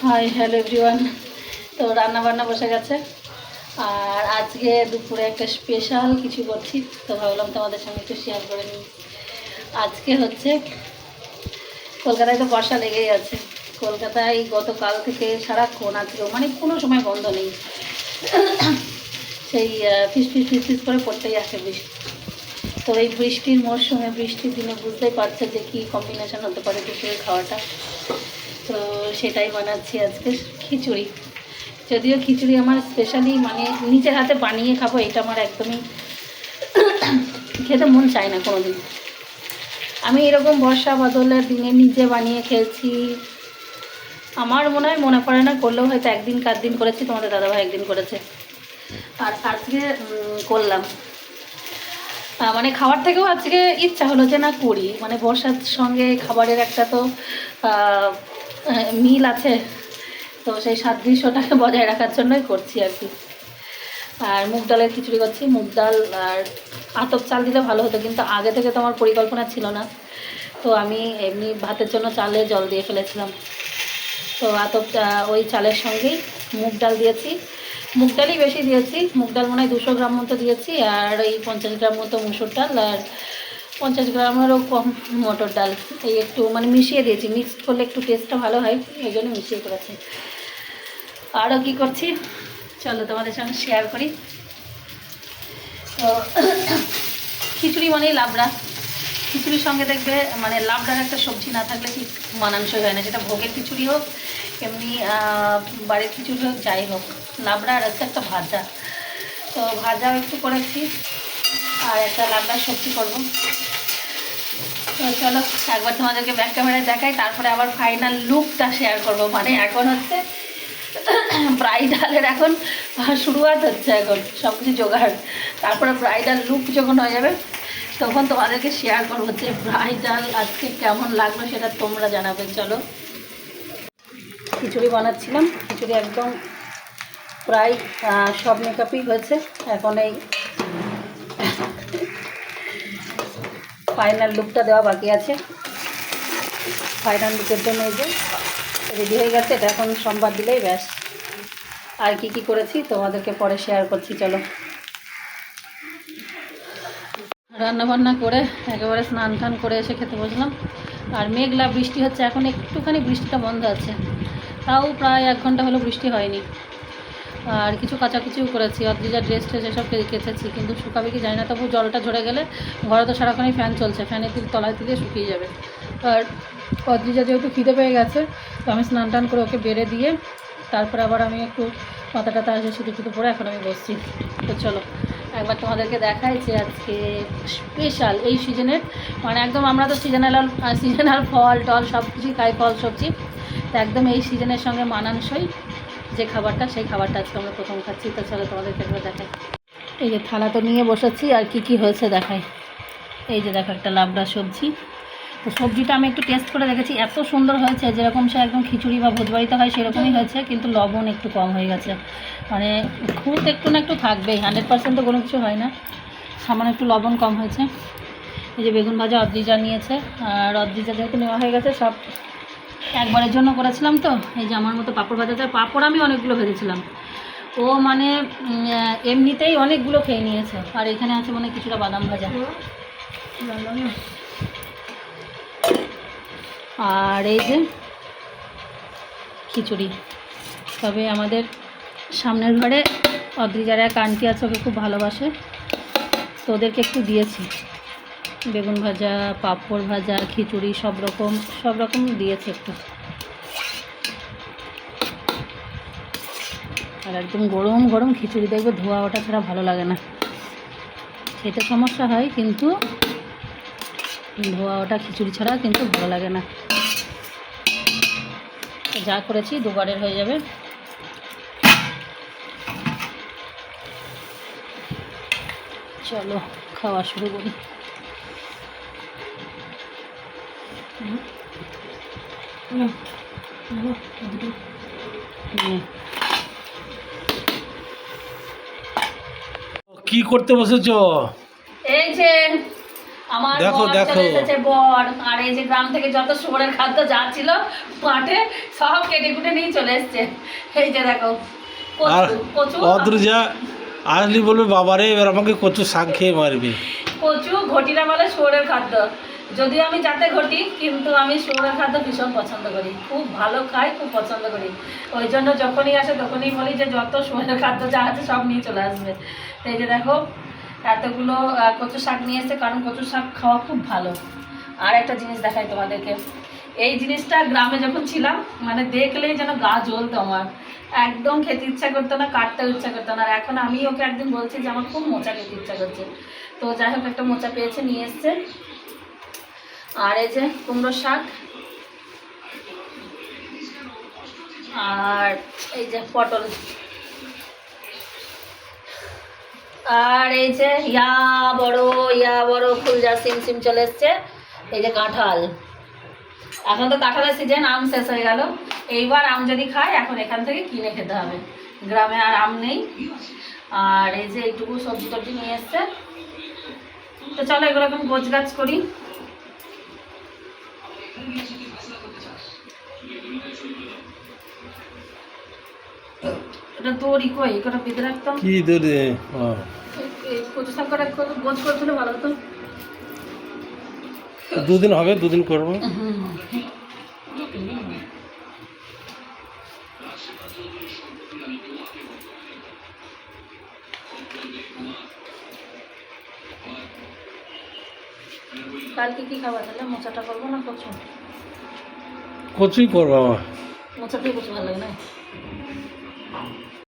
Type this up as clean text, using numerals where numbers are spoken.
Hi hello everyone. তো রান্না বান্না বসে গেছে, আর আজকে দুপুরে একটা স্পেশাল কিছু করছি, তো ভাবলাম তোমাদের সঙ্গে একটু শেয়ার করে নিই। আজকে হচ্ছে কলকাতায় তো বর্ষা লেগেই আছে। কলকাতায় গতকাল থেকে সারাক্ষণ, আজকেও মানে কোনো সময় বন্ধ নেই, সেই ফিস ফিস ফিস ফিস করে পড়তেই আসে বৃষ্টি। তো এই বৃষ্টির মরশুমে, বৃষ্টির দিনে বুঝতেই পারছে যে কী কম্বিনেশন হতে পারে দুপুরের খাওয়াটা। তো সেটাই বানাচ্ছি আজকে, খিচুড়ি। যদিও খিচুড়ি আমার স্পেশালি মানে নিজের হাতে বানিয়ে খাবো, এটা আমার একদমই খেতে মন চায় না কোনো দিন। আমি এরকম বর্ষা বাদলের দিনে নিজে বানিয়ে খেয়েছি আমার মনে পড়ে না, করলেও হয়তো একদিন কার দিন করেছি, তোমাদের দাদাভাই একদিন করেছে, আর আজকে করলাম। মানে খাবার থেকেও আজকে ইচ্ছা হলো যে না করি, মানে বর্ষার সঙ্গে খাবারের একটা তো মিল আছে, তো সেই সাদৃশ্যটাকে বজায় রাখার জন্যই করছি আর কি। আর মুগ ডালের খিচুড়ি করছি, মুগ ডাল আর আতপ চাল দিলে ভালো হতো, কিন্তু আগে থেকে তো আমার পরিকল্পনা ছিল না, তো আমি এমনি ভাতের জন্য চালে জল দিয়ে ফেলেছিলাম। তো ওই চালের সঙ্গেই মুগ ডাল দিয়েছি, মুগ ডালই বেশি দিয়েছি, মুগ ডাল মনে হয় 200 গ্রাম মতো দিয়েছি, আর এই 50 গ্রাম মতো মুসুর ডাল, আর 50 গ্রামেরও কম মটর ডাল, এই একটু মানে মিশিয়ে দিয়েছি, মিক্সড করলে একটু টেস্টটা ভালো হয়, এই জন্য মিশিয়ে করেছি। আরও কী করছি চলো তোমাদের সঙ্গে শেয়ার করি। তো খিচুড়ি মানেই লাবড়া, খিচুড়ির সঙ্গে দেখবে মানে লাবড়ার একটা সবজি না থাকলে ঠিক মানানসই হয় না, সেটা ভোগের খিচুড়ি হোক এমনি বাড়ির খিচুড়ি হোক যাই হোক, লাবড়া আর হচ্ছে একটা ভাজা। তো ভাজাও একটু করেছি, আর একটা লাবড়ার সবজি করবো। তো চলো একবার তোমাদেরকে ব্যাক ক্যামেরায় দেখাই, তারপরে আবার ফাইনাল লুকটা শেয়ার করবো। মানে এখন হচ্ছে ব্রাইডালের এখন শুরুয়াত হচ্ছে, এখন সব কিছু জোগাড়, তারপরে ব্রাইডাল লুক যখন হয়ে যাবে তখন তোমাদেরকে শেয়ার করবো যে ব্রাইডাল আজকে কেমন লাগলো, সেটা তোমরা জানাবে। চলো, খিচুড়ি বানাচ্ছিলাম, খিচুড়ি একদম প্রায় সব মেকআপই হয়েছে, এখন এই ফাইনাল লুকটা দেওয়া বাকি আছে। ফাইনাল লুকের জন্য এই যে রেডি হয়ে গেছে, এটা এখন সোমবার দিলেই ব্যাস। আর কি করেছি তোমাদেরকে পরে শেয়ার করছি। চলো, রান্নাবান্না করে একেবারে স্নান টান করে এসে খেতে বসলাম, আর মেঘলা বৃষ্টি হচ্ছে, এখন একটুখানি বৃষ্টিটা বন্ধ আছে, তাও প্রায় 1 ঘন্টা হলো বৃষ্টি হয়নি। আর কিছু কাচাকুচিও করেছি, অদ্রিজা ড্রেস ট্রেস এসব কেচেছি, কিন্তু শুকাবে কি জানি না, তবু জলটা ঝরে গেলে, ঘরে তো সারাক্ষণই ফ্যান চলছে, ফ্যানের তলায় দিলে শুকিয়ে যাবে। আর অদ্রিজা যেহেতু খিদে পেয়ে গেছে, তো আমি স্নান টান করে ওকে বেড়ে দিয়ে তারপরে আবার আমি একটু মাথা টাথা আসে শুধু পরে এখন আমি বসছি। তো চলো একবার তোমাদেরকে দেখাই যে আজকে স্পেশাল এই সিজনের, মানে একদম আমরা তো সিজনাল ফল টল সব কিছুই খাই, ফল সবজি, তো একদম এই সিজনের সঙ্গে মানানসই যে খাবারটা, সেই খাবারটা আজকে আমরা প্রথম খাচ্ছি। তো চলো তোমাদেরকে একবার দেখাই। এই যে থালা তো নিয়ে বসেছি, আর কি হয়েছে দেখাই। এই যে দেখো একটা লাবড়া সবজি, তো সবজিটা আমি একটু টেস্ট করে দেখেছি, এত সুন্দর হয়েছে, যেরকম সে একদম খিচুড়ি বা ভোজবাড়িতে হয় সেরকমই হয়েছে, কিন্তু লবণ একটু কম হয়ে গেছে, মানে খুব একটু না একটু থাকবেই, 100% তো কোনো কিছু হয় না, সামান্য একটু লবণ কম হয়েছে। এই যে বেগুন ভাজা অদ্রিজা নিয়েছে, আর অদ্রিজা যেহেতু নেওয়া হয়ে গেছে, সব একবারের জন্য করেছিলাম, তো এই যে আমার মতো পাঁপড় ভাজাতে, পাঁপড় আমি অনেকগুলো ভেজেছিলাম, ও মানে এমনিতেই অনেকগুলো খেয়ে নিয়েছে। আর এখানে আছে মানে কিছুটা বাদাম ভাজা, আর এই যে খিচুড়ি। তবে আমাদের সামনের ঘরে অদ্রিজার এক আন্টি আছে, ওকে খুব ভালোবাসে, তো ওদেরকে একটু দিয়েছি, বেগুন ভাজা, পাঁপড় ভাজা, খিচুড়ি সব রকম দিয়েছে একটু। আর একদম গরম গরম খিচুড়ি, দেখবে ধোয়া ওটা ছাড়া ভালো লাগে না, খেতে সমস্যা হয়, কিন্তু ধোয়া ওটা খিচুড়ি ছাড়া কিন্তু ভালো লাগে না। যা করেছি দুবারের হয়ে যাবে। চলো খাওয়া শুরু করি। কি করতে বসেছো? এই যে আমার দেখো, বর দেখো। চলে এসেছে, বর। আর এই যে গ্রাম থেকে যত শুয়োরের খাদ্য যা ছিল মাঠে সব কেটে কুটে নিয়ে চলে এসছে। এই যে দেখো আর কচু, কচু অদ্রিজা আসলি বলবে বাবারে এবার আমাকে কচু শাক খেয়ে মারবে। কচু ঘটিরা বলে শুয়োরের খাদ্য। যদিও আমি যাতে ঘটি, কিন্তু আমি শুয়োরের খাদ্য ভীষণ পছন্দ করি, খুব ভালো খাই, খুব পছন্দ করি। ওই জন্য যখনই আসে তখনই বলি যে যত শুয়োরের খাদ্য যা আছে সব নিয়ে চলে আসবে। তো এই যে দেখো এতগুলো কচু শাক নিয়ে এসেছে, কারণ কচু শাক খাওয়া খুব ভালো। আর একটা জিনিস দেখাই তোমাদেরকে, এই জিনিসটা গ্রামে যখন ছিলাম মানে দেখলেই যেন গা জ্বলতো আমার, একদম খেতে ইচ্ছা করতো না, কাটতেও ইচ্ছা করতো না। আর এখন আমি ওকে একদিন বলছি যে আমার খুব মোচা খেতে ইচ্ছা করছে, তো যাই হোক একটা মোচা পেয়েছে, নিয়ে এসছে। আর এই যে কুমড়ো শাক, আর এই যে পটল, আর এই যে ইয়া বড় ফুল যা সিম সিম চলে এসছে। এই যে কাঁঠাল, এখন তো কাঁঠালের সিজন, আম শেষ হয়ে গেল। এইবার আম যদি খাই এখন এখান থেকে কিনে খেতে হবে, গ্রামে আর আম নেই। আর এই যে এইটুকু সবজি টবজি নিয়ে এসছে। তো চলো এগুলো এখন গোছ গাছ করি। এটা তোরই কই, এটা বেঁধে রাখতাম। কি দূরে কচু শাক করে গোছ করে তুলে ভালো হতো। দুদিন হবে, দুদিন করবো। কালকে কি খাবার তাহলে? মোচাটা করবো না কচু? কচুই করবো আমার। মোচা দিয়ে কচু ভালো লাগে না?